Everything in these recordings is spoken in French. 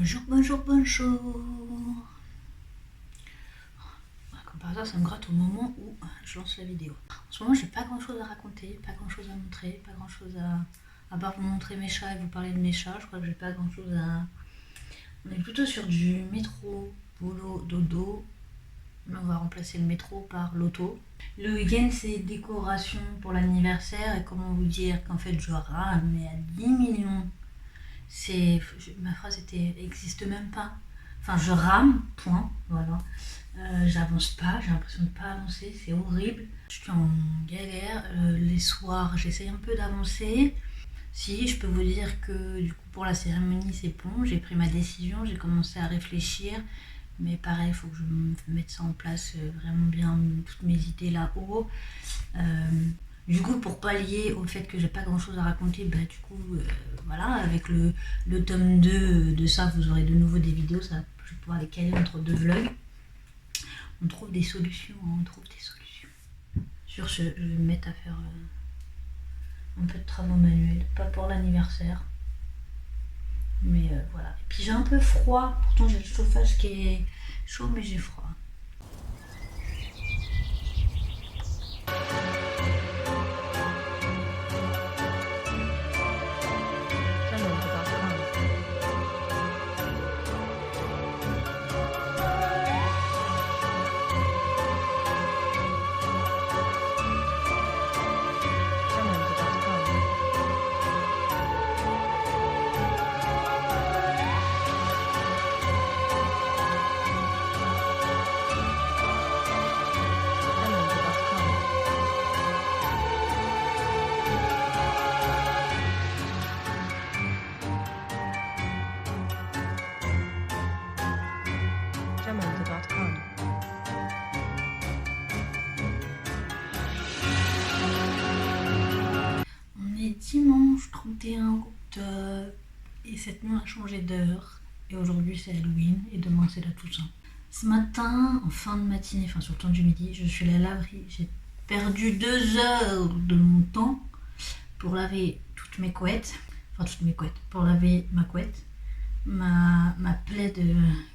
Bonjour, bonjour, bonjour. Comme par hasard, ça me gratte au moment où je lance la vidéo. En ce moment, j'ai pas grand chose à raconter, pas grand chose à montrer, pas grand chose à part vous montrer mes chats et vous parler de mes chats. Je crois que j'ai pas grand chose à. On est plutôt sur du métro, boulot, dodo. Là, on va remplacer le métro par l'auto. Le week-end, c'est décoration pour l'anniversaire et comment vous dire qu'en fait, je rame mais à 10 millions. Ma phrase existe même pas. Enfin, je rame, point, voilà. J'avance pas, j'ai l'impression de pas avancer, c'est horrible. Je suis en galère. Les soirs, j'essaye un peu d'avancer. Si, je peux vous dire que du coup, pour la cérémonie, c'est bon. J'ai pris ma décision, j'ai commencé à réfléchir. Mais pareil, il faut que je me mette ça en place vraiment bien, toutes mes idées là-haut. Du coup, pour pallier au fait que j'ai pas grand chose à raconter, voilà, avec le tome 2 de ça, vous aurez de nouveau des vidéos, ça, je vais pouvoir les caler entre deux vlogs. On trouve des solutions, on trouve des solutions. Sur ce, je vais me mettre à faire un peu de travaux manuels, pas pour l'anniversaire. Mais voilà. Et puis j'ai un peu froid, pourtant j'ai le chauffage qui est chaud, mais j'ai froid. On est dimanche 31 août et cette nuit on a changé d'heure et aujourd'hui c'est Halloween et demain c'est la Toussaint. Ce matin, en fin de matinée, enfin sur le temps du midi, je suis à la laverie. J'ai perdu 2 heures de mon temps pour laver toutes mes couettes, pour laver ma couette, ma plaid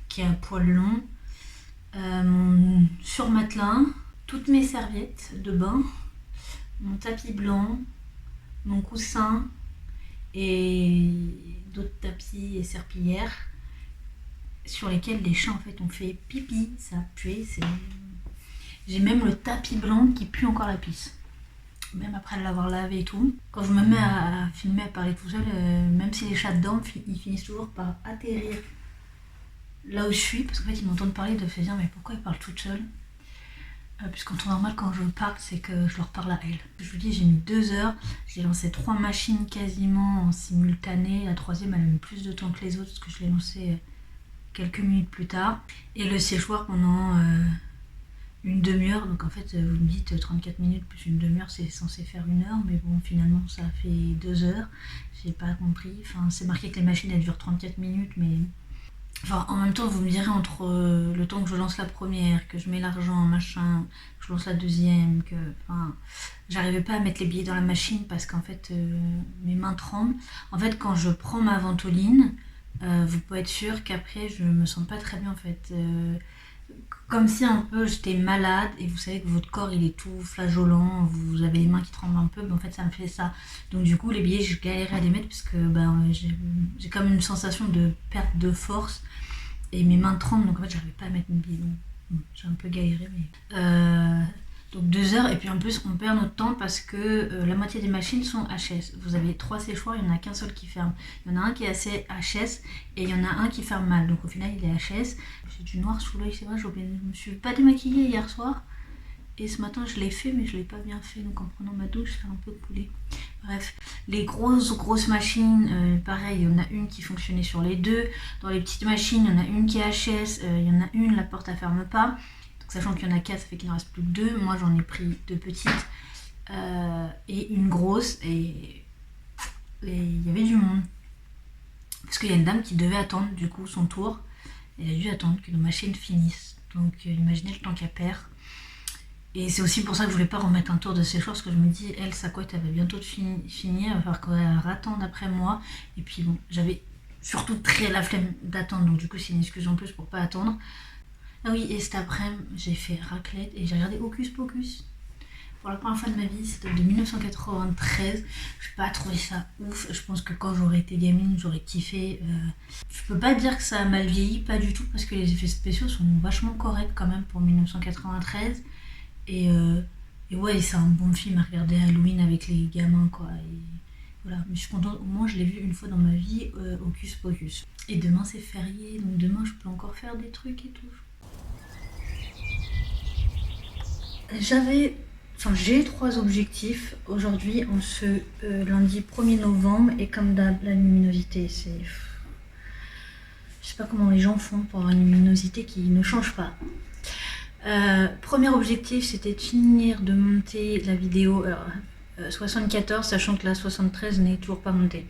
qui a un poil long, mon surmatelas, toutes mes serviettes de bain, mon tapis blanc, mon coussin et d'autres tapis et serpillères sur lesquels les chats en fait ont fait pipi, ça a pué. J'ai même le tapis blanc qui pue encore la pisse, même après l'avoir lavé et tout. Quand je me mets à filmer, à parler tout seul, même si les chats dorment, ils finissent toujours par atterrir là où je suis, parce qu'en fait ils m'entendent parler, de se dire mais pourquoi ils parlent toute seule, puisqu'en temps normal quand je parle c'est que je leur parle à elles. Je vous dis, j'ai mis 2 heures, j'ai lancé 3 machines quasiment en simultané. La troisième elle a mis plus de temps que les autres parce que je l'ai lancée quelques minutes plus tard, et le séchoir pendant une demi-heure. Donc en fait vous me dites 34 minutes plus une demi-heure, c'est censé faire 1 heure, mais bon finalement ça fait 2 heures, j'ai pas compris. Enfin c'est marqué que les machines elles durent 34 minutes, mais enfin, en même temps, vous me direz, entre le temps que je lance la première, que je mets l'argent, machin, que je lance la deuxième, que. Enfin, j'arrivais pas à mettre les billets dans la machine parce qu'en fait, mes mains tremblent. En fait, quand je prends ma ventoline, vous pouvez être sûr qu'après, je me sens pas très bien, en fait. Comme si un peu j'étais malade, et vous savez que votre corps il est tout flageolant, vous avez les mains qui tremblent un peu, mais en fait ça me fait ça. Donc du coup les billets je galérais à les mettre parce que j'ai comme une sensation de perte de force et mes mains tremblent, donc en fait j'arrivais pas à mettre mes billets. Donc j'ai un peu galéré, mais donc 2 heures, et puis en plus on perd notre temps parce que la moitié des machines sont HS. Vous avez 3 séchoirs, il n'y en a qu'un seul qui ferme. Il y en a un qui est assez HS et il y en a un qui ferme mal, donc au final il est HS. J'ai du noir sous l'œil, c'est vrai, je me suis pas démaquillée hier soir et ce matin je l'ai fait, mais je l'ai pas bien fait, donc en prenant ma douche ça a un peu coulé. Bref, les grosses machines, pareil, il y en a une qui fonctionnait sur les deux. Dans les petites machines, il y en a une qui est HS, il y en a une, la porte elle ferme pas. Sachant qu'il y en a 4, ça fait qu'il ne reste plus que 2. Moi j'en ai pris 2 petites et une grosse, et il y avait du monde. Parce qu'il y a une dame qui devait attendre du coup son tour. Elle a dû attendre que nos machines finissent. Donc imaginez le temps qu'elle perd. Et c'est aussi pour ça que je voulais pas remettre un tour de séchoir, parce que je me dis, elle, sa couette elle va bientôt finir, il va falloir qu'elle attende après moi. Et puis bon, j'avais surtout très la flemme d'attendre, donc du coup c'est une excuse en plus pour pas attendre. Ah oui, et cet après-midi, j'ai fait raclette et j'ai regardé Hocus Pocus. Pour la première fois de ma vie, c'était de 1993. Je n'ai pas trouvé ça ouf. Je pense que quand j'aurais été gamine, j'aurais kiffé. Je peux pas dire que ça a mal vieilli, pas du tout, parce que les effets spéciaux sont vachement corrects quand même pour 1993. Et ouais, c'est un bon film à regarder Halloween avec les gamins, quoi. Et voilà, mais je suis contente, au moins je l'ai vu une fois dans ma vie, Hocus Pocus. Et demain c'est férié, donc demain je peux encore faire des trucs et tout. J'ai 3 objectifs aujourd'hui en ce lundi 1er novembre et comme d'hab, la luminosité, c'est... Je sais pas comment les gens font pour avoir une luminosité qui ne change pas. Premier objectif, c'était de finir de monter la vidéo 74, sachant que la 73 n'est toujours pas montée.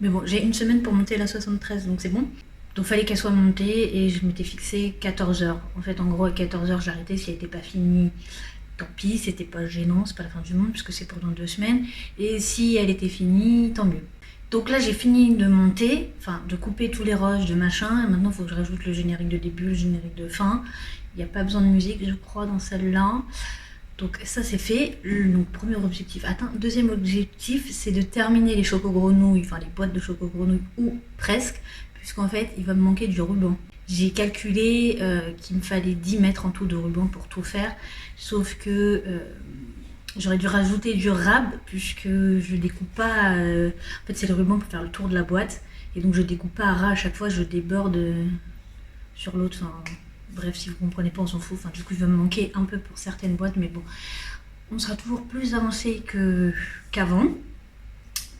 Mais bon, j'ai une semaine pour monter la 73, donc c'est bon. Donc fallait qu'elle soit montée et je m'étais fixé 14h. En fait, en gros, à 14h, j'arrêtais. Si elle n'était pas finie, tant pis, c'était pas gênant, c'est pas la fin du monde puisque c'est pendant 2 semaines. Et si elle était finie, tant mieux. Donc là, j'ai fini de monter, enfin de couper tous les rushs, de machin. Et maintenant, il faut que je rajoute le générique de début, le générique de fin. Il n'y a pas besoin de musique, je crois, dans celle-là. Donc ça, c'est fait. Donc, premier objectif atteint. Deuxième objectif, c'est de terminer les choco-grenouilles, enfin les boîtes de choco-grenouilles, ou presque, puisqu'en fait, il va me manquer du ruban. J'ai calculé qu'il me fallait 10 mètres en tout de ruban pour tout faire, sauf que j'aurais dû rajouter du rab, puisque je découpe pas... En fait, c'est le ruban pour faire le tour de la boîte, et donc je découpe pas à ras à chaque fois, je déborde sur l'autre. Enfin, bref, si vous comprenez pas, on s'en fout. Enfin, du coup, il va me manquer un peu pour certaines boîtes, mais bon, on sera toujours plus avancé qu'avant.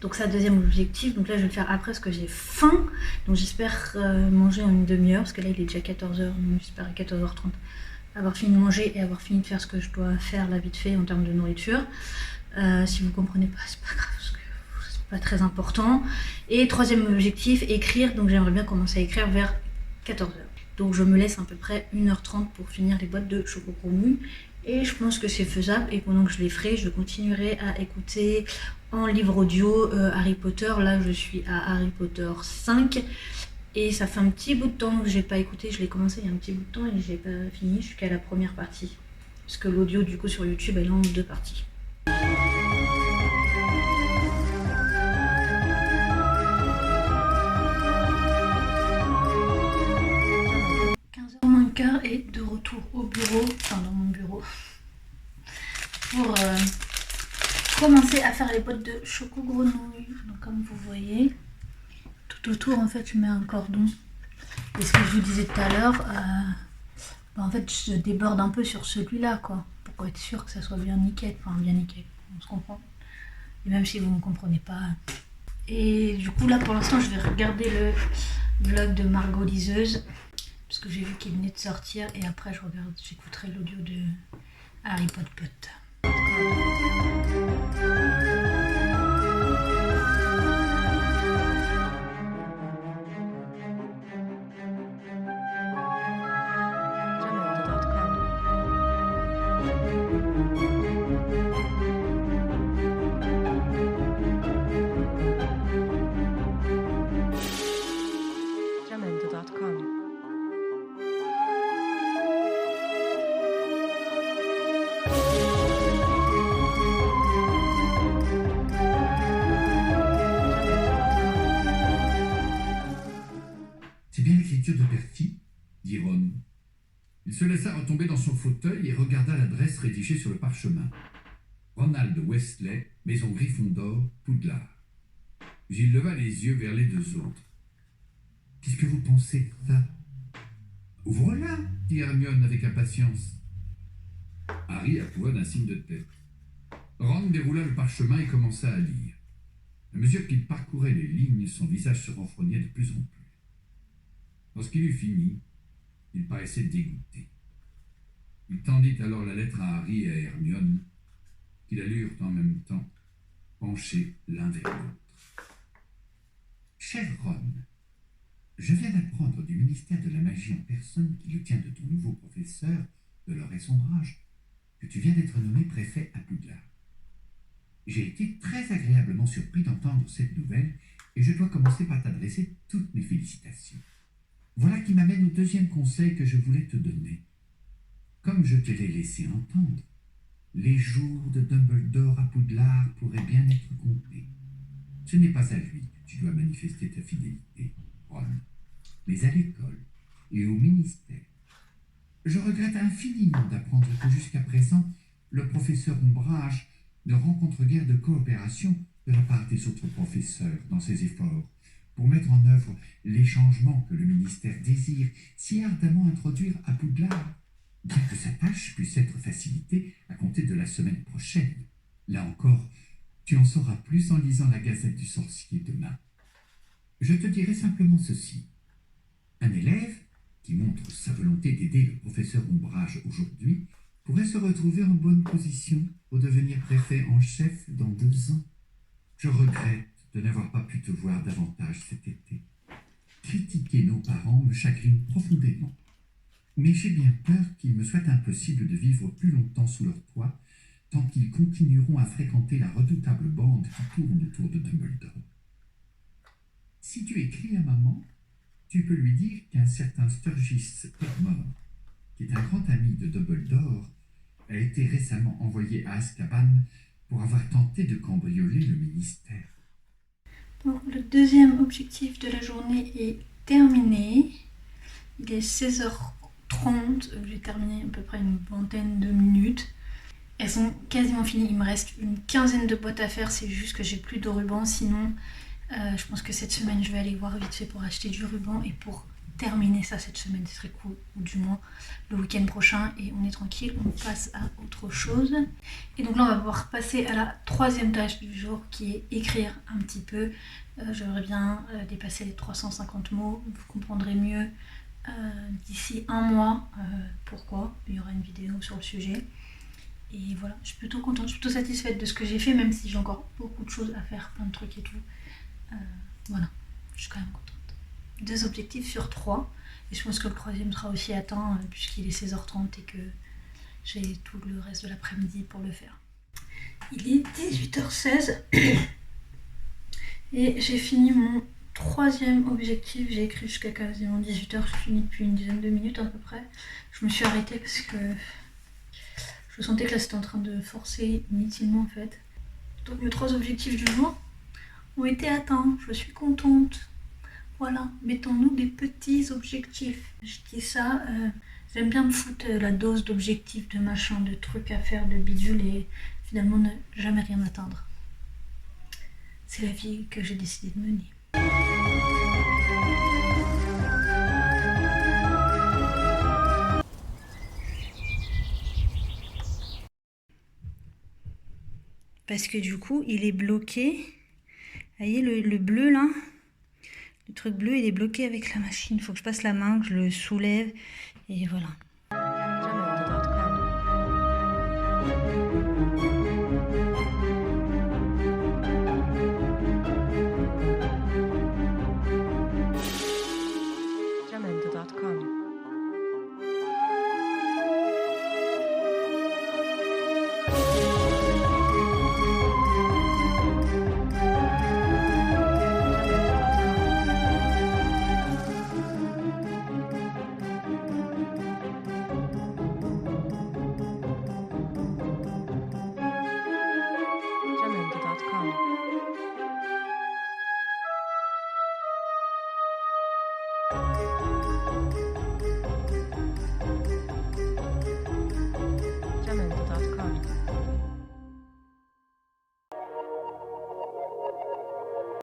Donc ça, deuxième objectif. Donc là, je vais le faire après parce que j'ai faim. Donc j'espère manger en une demi-heure, parce que là, il est déjà 14h. Donc j'espère à 14h30 avoir fini de manger et avoir fini de faire ce que je dois faire là vite fait en termes de nourriture. Si vous comprenez pas, c'est pas grave, parce que c'est pas très important. Et troisième objectif, écrire. Donc j'aimerais bien commencer à écrire vers 14h. Donc je me laisse à peu près 1h30 pour finir les boîtes de choco-grenouilles. Et je pense que c'est faisable. Et pendant que je les ferai, je continuerai à écouter en livre audio Harry Potter. Là, je suis à Harry Potter 5. Et ça fait un petit bout de temps que j'ai pas écouté. Je l'ai commencé il y a un petit bout de temps et j'ai pas fini. Je suis qu'à la première partie. Parce que l'audio, du coup, sur YouTube, elle est en 2 parties. 15h moins le quart et de retour au bureau, enfin dans mon bureau, pour commencer à faire les boîtes de choco-grenouilles. Donc comme vous voyez, tout autour en fait je mets un cordon. Et ce que je vous disais tout à l'heure, en fait je déborde un peu sur celui-là quoi, pour être sûr que ça soit bien nickel, enfin bien nickel, on se comprend. Et même si vous ne comprenez pas. Et du coup là pour l'instant je vais regarder le vlog de Margot Liseuse, parce que j'ai vu qu'il venait de sortir, et après j'écouterai l'audio de Harry Potter. C'est bien l'écriture de Percy, dit Ron. Il se laissa retomber dans son fauteuil et regarda l'adresse rédigée sur le parchemin. Ronald Weasley, Maison Gryffondor, Poudlard. Puis il leva les yeux vers les 2 autres. Qu'est-ce que vous pensez de ça? Voilà, dit Hermione avec impatience. Harry approuva d'un signe de tête. Ron déroula le parchemin et commença à lire. À mesure qu'il parcourait les lignes, son visage se renfrognait de plus en plus. Lorsqu'il eut fini, il paraissait dégoûté. Il tendit alors la lettre à Harry et à Hermione, qui la lurent en même temps, penchés l'un vers l'autre. Cher Ron, je viens d'apprendre du ministère de la Magie en personne qui le tient de ton nouveau professeur de leur et sombrage que tu viens d'être nommé préfet à Poudlard. J'ai été très agréablement surpris d'entendre cette nouvelle et je dois commencer par t'adresser toutes mes félicitations. Voilà qui m'amène au deuxième conseil que je voulais te donner. Comme je te l'ai laissé entendre, les jours de Dumbledore à Poudlard pourraient bien être comptés. Ce n'est pas à lui que tu dois manifester ta fidélité, Ron, mais à l'école et au ministère. Je regrette infiniment d'apprendre que jusqu'à présent, le professeur Ombrage ne rencontre guère de coopération de la part des autres professeurs dans ses efforts pour mettre en œuvre les changements que le ministère désire si ardemment introduire à Poudlard, bien que sa tâche puisse être facilitée à compter de la semaine prochaine. Là encore, tu en sauras plus en lisant la Gazette du Sorcier demain. Je te dirai simplement ceci. Un élève qui montre sa volonté d'aider le professeur Ombrage aujourd'hui pourrait se retrouver en bonne position pour devenir préfet en chef dans 2 ans. Je regrette de n'avoir pas pu te voir davantage cet été. Critiquer nos parents me chagrine profondément. Mais j'ai bien peur qu'il me soit impossible de vivre plus longtemps sous leur toit, tant qu'ils continueront à fréquenter la redoutable bande qui tourne autour de Dumbledore. Si tu écris à maman, tu peux lui dire qu'un certain Sturgis Podmore, qui est un grand ami de Dumbledore, a été récemment envoyé à Azkaban pour avoir tenté de cambrioler le ministère. Donc, le deuxième objectif de la journée est terminé. Il est 16h30, j'ai terminé à peu près une vingtaine de minutes. Elles sont quasiment finies, il me reste une quinzaine de boîtes à faire, c'est juste que j'ai plus de ruban. Sinon, je pense que cette semaine, je vais aller voir vite fait pour acheter du ruban et pour terminer ça cette semaine, ce serait cool, ou du moins le week-end prochain, et on est tranquille, on passe à autre chose. Et donc là, on va pouvoir passer à la troisième tâche du jour, qui est écrire un petit peu. J'aimerais bien dépasser les 350 mots, vous comprendrez mieux d'ici 1 mois pourquoi. Il y aura une vidéo sur le sujet. Et voilà, je suis plutôt contente, je suis plutôt satisfaite de ce que j'ai fait, même si j'ai encore beaucoup de choses à faire, plein de trucs et tout. Voilà, je suis quand même contente. 2 objectifs sur 3, et je pense que le 3e sera aussi atteint puisqu'il est 16h30 et que j'ai tout le reste de l'après-midi pour le faire. Il est 18h16 et j'ai fini mon 3e objectif. J'ai écrit jusqu'à quasiment 18h, je finis depuis une dizaine de minutes à peu près. Je me suis arrêtée parce que je sentais que là c'était en train de forcer inutilement en fait. Donc mes 3 objectifs du jour ont été atteints, je suis contente. Voilà, mettons-nous des petits objectifs. Je dis ça, j'aime bien me foutre la dose d'objectifs, de machin, de trucs à faire, de bidules et finalement ne jamais rien atteindre. C'est la vie que j'ai décidé de mener. Parce que du coup, il est bloqué. Vous voyez le bleu là? Le truc bleu, il est bloqué avec la machine. Il faut que je passe la main, que je le soulève. Et voilà.